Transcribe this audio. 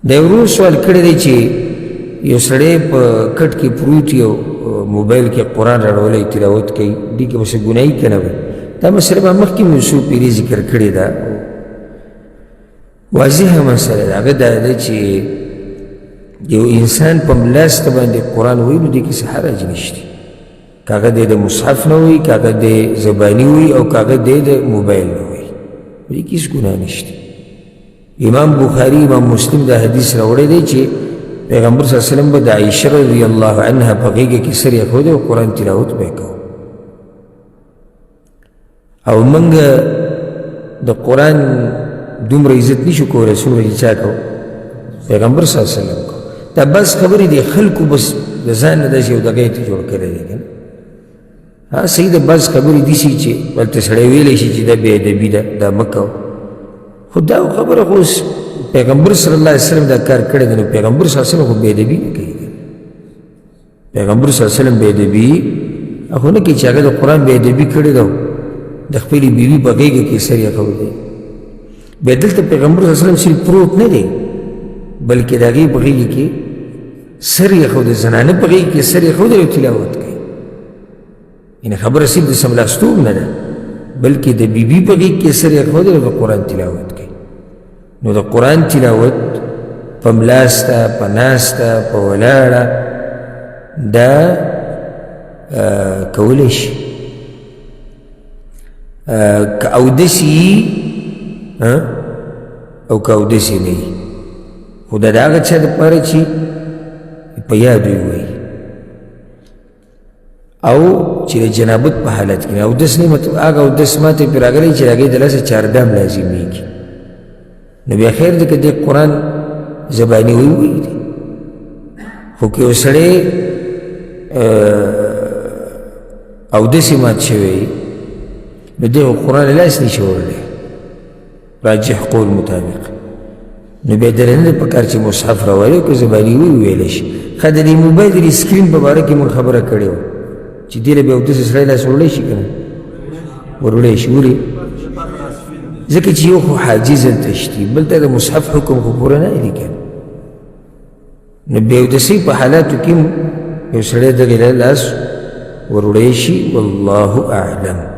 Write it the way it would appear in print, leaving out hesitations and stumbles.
دا یو ورور سوال کړی دی چې یو سړی په کټ کې پروت یو موبایل کې قرآن راړولی تلاوت کوي دې کې به څه ګناهي که نه وي دا مسله به مخکې مو څو پیرې ذکر کړې ده واضحه مسله ده هغه دا ده چې یو انسان په ملاس ته باندې قرآن وایي نو دې کې څه حرج نشته که هغه دی د مصحف نه وایي که هغه دی زباني وایي او که هغه دی د موبایل نه وایي دې کې هېڅ ګناه نشته امام بخاري امام مسلم دا حدیث راوړی دی چې پیغمبر صلی الله علیه وسلم به د عایشه رضی الله عنها په غېږه کې سر ایښودی او قرآن تلاوت به یې کوو او موږ د قرآن دومره عزت نشو کولی څومره چې چا کوو پیغمبر صلی الله علیه وسلم کوو دا بس خبرې دی خلکو بس د ځان نه داسې یو دغه یې جوړ کړی دی که نه صحیح ده بس خبرې داسې چې هلته سړی ویلی شي چې دا بې ادبي ده دا مه کوه خو دا خبره خو پیغمبر صلی الله علیه وسلم دا کار کړی دی نو پیغمبر صلی الله علیه وسلم خو بې ادبي نه کوي پیغمبر صلی الله علیه وسلم بې ادبي خو نه کوي چې هغه د قرآن بې ادبي کړې ده د خپلې بیوي په غېږه کې سر ایښودی بیا دلته پیغمبر صلی الله علیه وسلم صرف پروت نه دی بلکې د هغې په غېږه کې سر ایښودی زنانه په غېږه کې سر ایښودی او تلاوت کوي یعنې خبره صرف د سملاستوب نه ده بلکې د بیبي په غېږ کې سر ایښودی او د قرآن تلاوت کوي نو د قرآن تلاوت په ملاسته په ناسته په ولاړه دا کولی شي که اودس یي او که اودس یې نه یي خو دا د هغه چا دپاره چې په یادو یې وایي او چې د جنابت په حالت کې اودس نه مطلب هغه اودس ماته پرې راغلی چې د هغې د لاسه چاردام لازمیږي نو بیا خیر دی که دې قرآن زباني وایي دی خو که یو سړی اودس یې مات شوی نو دی قرآن لاس نشي وړلی راجح قول مطابق نو بیا دله نه ده پکار چې مصحف راولي او که زباني وویلی شي ښه د دې موبایل د سکرین په باره کې موږ خبره کړې وه چې دې له بیا اودس سړی لاس وړلی شي که نه وروړی شي ولې ځکه چې یو خو حاجز هلته شتي بل ته د مصحف حکم خو پوره نه دی که نو بیا اودسۍ په حالاتو کې یو سړی دغې لاس وروړی شي والله اعلم